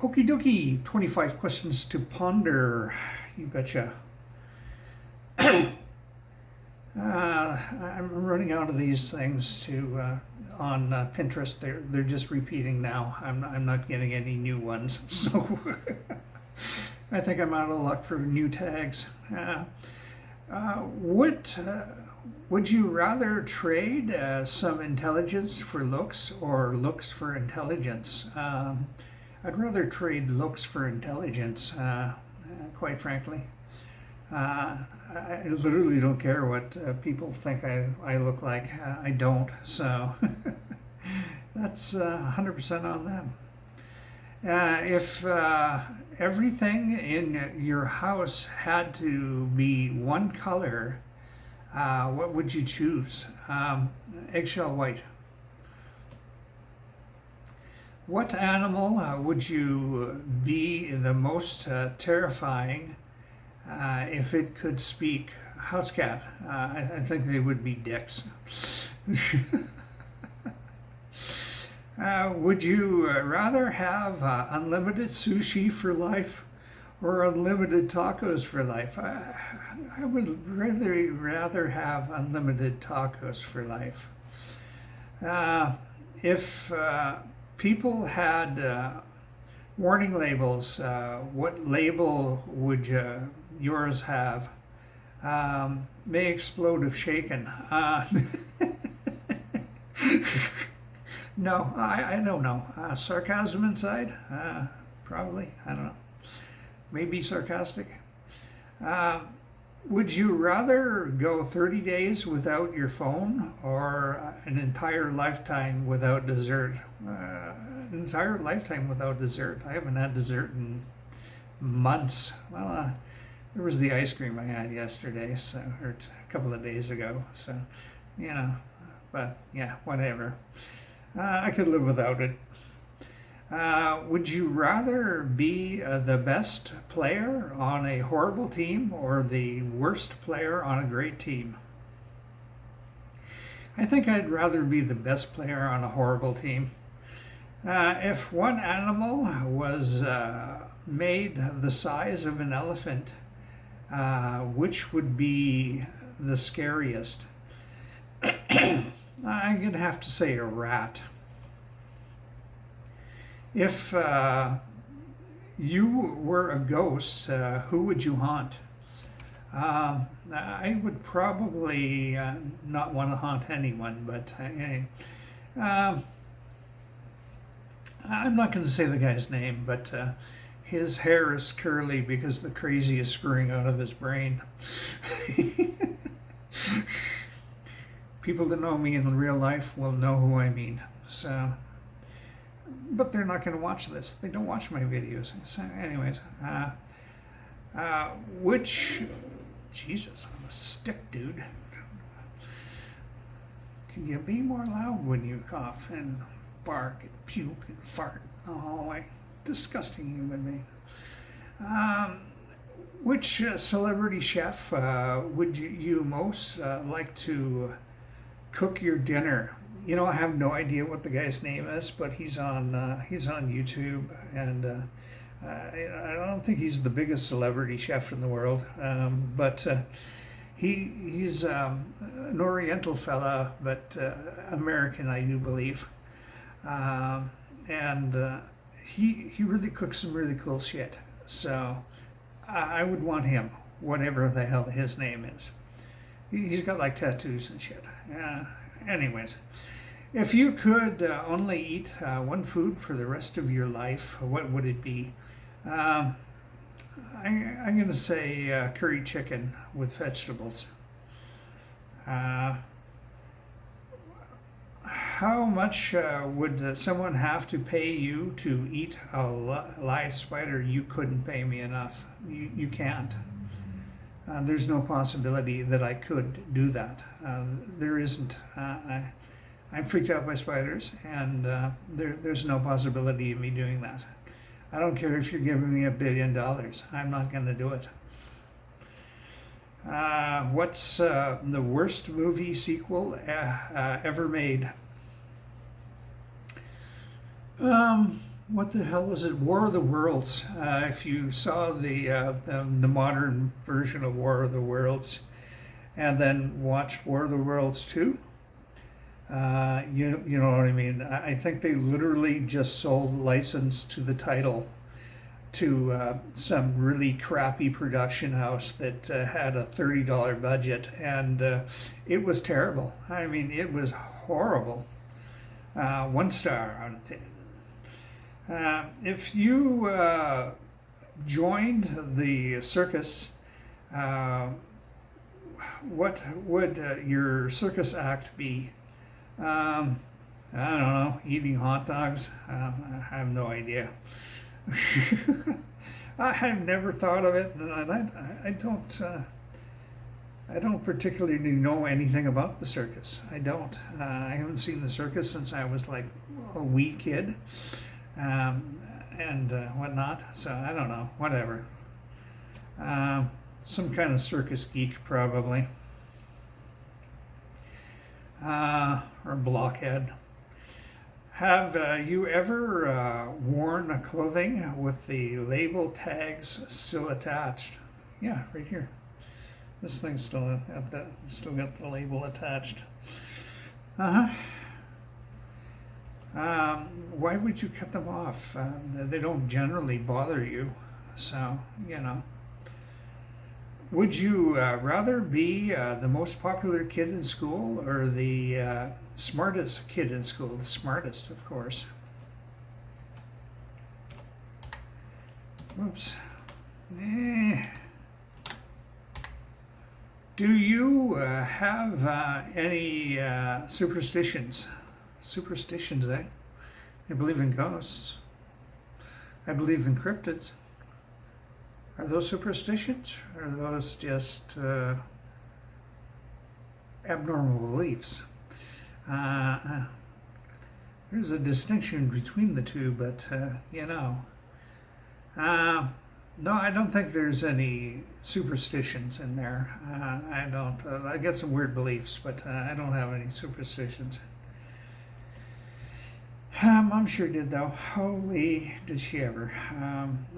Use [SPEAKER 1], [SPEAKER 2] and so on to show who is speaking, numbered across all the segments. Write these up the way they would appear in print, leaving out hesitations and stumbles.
[SPEAKER 1] Okie dokie, 25 questions to ponder. You betcha. I'm running out of these things on Pinterest. They're just repeating now. I'm not getting any new ones, so I think I'm out of luck for new tags. What would you rather trade some intelligence for looks or looks for intelligence? I'd rather trade looks for intelligence, quite frankly. I literally don't care what people think I look like. I don't, so that's 100% on them. If everything in your house had to be one color, what would you choose? Eggshell white. What animal would you be the most terrifying if it could speak? House cat. I think they would be dicks. Would you rather have unlimited sushi for life or unlimited tacos for life? I would really rather have unlimited tacos for life. If people had warning labels, what label would yours have? May explode if shaken. No, I don't know. Sarcasm inside? Probably. I don't know. Maybe sarcastic. Would you rather go 30 days without your phone or an entire lifetime without dessert? An entire lifetime without dessert. I haven't had dessert in months. Well, there was the ice cream I had yesterday, or a couple of days ago. So, but yeah, whatever. I could live without it. Would you rather be the best player on a horrible team or the worst player on a great team? I think I'd rather be the best player on a horrible team. If one animal was made the size of an elephant, which would be the scariest? I'm going to have to say a rat. If you were a ghost, who would you haunt? I would probably not want to haunt anyone, but I'm not going to say the guy's name, but his hair is curly because the crazy is screwing out of his brain. People that know me in real life will know who I mean. So, but they're not going to watch this. They don't watch my videos. So, anyways, Jesus, I'm a stick, dude. Can you be more loud when you cough and bark and puke and fart in the hallway? Disgusting human being. Which celebrity chef would you most like to cook your dinner? I have no idea what the guy's name is, but he's on YouTube, and I don't think he's the biggest celebrity chef in the world, but he's an Oriental fella, but American, I do believe, and he really cooks some really cool shit. So I would want him, whatever the hell his name is. He's got like tattoos and shit. Anyways, if you could only eat one food for the rest of your life, what would it be? I'm going to say curry chicken with vegetables. How much would someone have to pay you to eat a live spider? You couldn't pay me enough. You can't. There's no possibility that I could do that. There isn't. I'm freaked out by spiders, and there's no possibility of me doing that. I don't care if you're giving me $1 billion. I'm not going to do it. What's the worst movie sequel ever made? what the hell was it? War of the Worlds. If you saw the modern version of War of the Worlds, and then watched War of the Worlds 2, you know what I mean. I think they literally just sold license to the title to some really crappy production house that had a $30 budget, and it was terrible. I mean, it was horrible. 1 star out of 10. If you joined the circus, what would your circus act be? I don't know, eating hot dogs? I have no idea. I have never thought of it, and I don't particularly know anything about the circus. I don't. I haven't seen the circus since I was like a wee kid, and whatnot. So I don't know. Whatever. Some kind of circus geek, probably, or blockhead. Have you ever worn clothing with the label tags still attached? Yeah, right here. This thing's still got the label attached. Uh-huh. Why would you cut them off? They don't generally bother you, so you know. Would you rather be the most popular kid in school or the smartest kid in school? The smartest, of course. Whoops. Do you have any superstitions? Superstitions, eh? I believe in ghosts. I believe in cryptids. Are those superstitions? Or are those just abnormal beliefs? There's a distinction between the two, but you know. No, I don't think there's any superstitions in there. I don't. I get some weird beliefs, but I don't have any superstitions. Mom sure did, though. Holy, did she ever.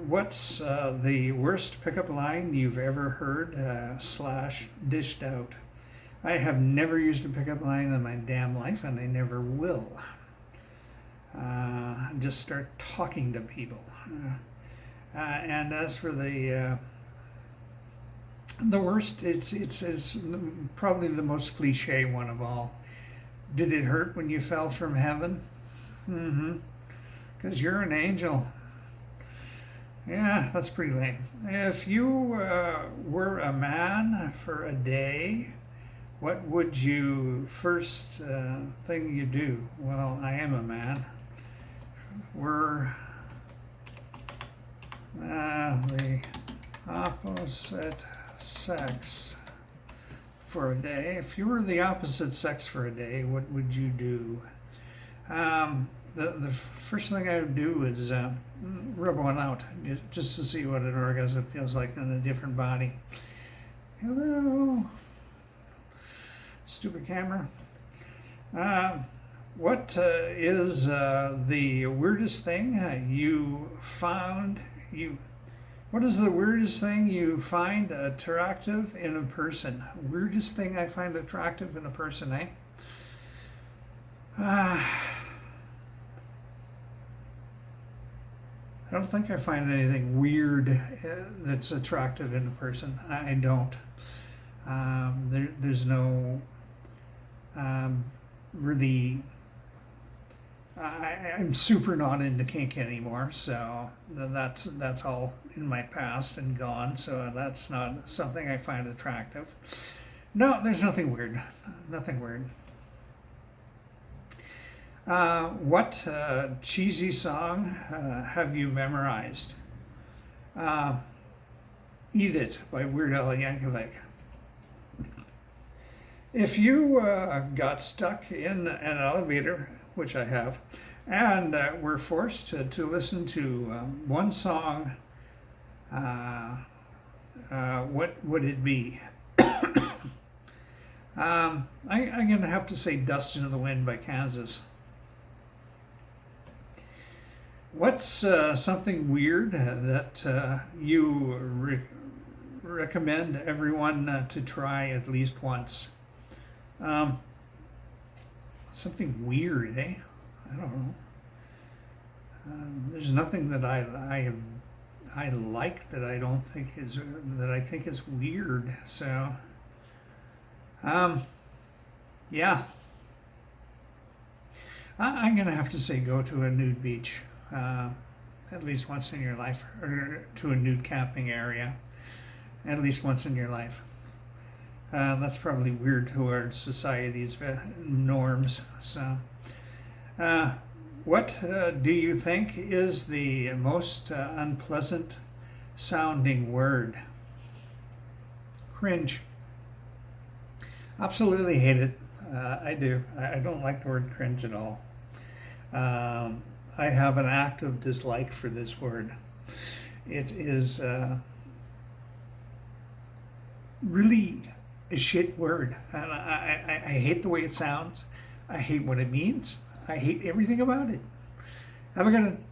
[SPEAKER 1] What's the worst pickup line you've ever heard / dished out? I have never used a pickup line in my damn life, and I never will. Just start talking to people. And as for the worst, it's probably the most cliche one of all. Did it hurt when you fell from heaven? Mm-hmm. Because you're an angel. Yeah, that's pretty lame. If you were a man for a day, what would you first thing you do? Well, I am a man. We're the opposite sex for a day. If you were the opposite sex for a day, what would you do? The first thing I would do is rub one out, just to see what an orgasm feels like in a different body. Hello, stupid camera. What is the weirdest thing you found? What is the weirdest thing you find attractive in a person? Weirdest thing I find attractive in a person, eh? I don't think I find anything weird that's attractive in a person. I don't. There's no really. I'm super not into kink anymore, so that's all in my past and gone. So that's not something I find attractive. No, there's nothing weird. Nothing weird. What cheesy song have you memorized? Eat It by Weird Al Yankovic. If you got stuck in an elevator, which I have, and were forced to listen to one song, what would it be? I'm going to have to say Dust in the Wind by Kansas. What's something weird that you recommend everyone to try at least once? Um, Something weird, eh? I don't know. There's nothing that I like that I don't think is that I think is weird. So, um, yeah, I'm gonna have to say go to a nude beach uh, at least once in your life, or to a nude camping area at least once in your life. That's probably weird towards society's norms. So, uh, what do you think is the most unpleasant sounding word? Cringe. Absolutely hate it. I do. I don't like the word cringe at all. I have an active dislike for this word. It is really a shit word, and I hate the way it sounds. I hate what it means. I hate everything about it. Have a good one.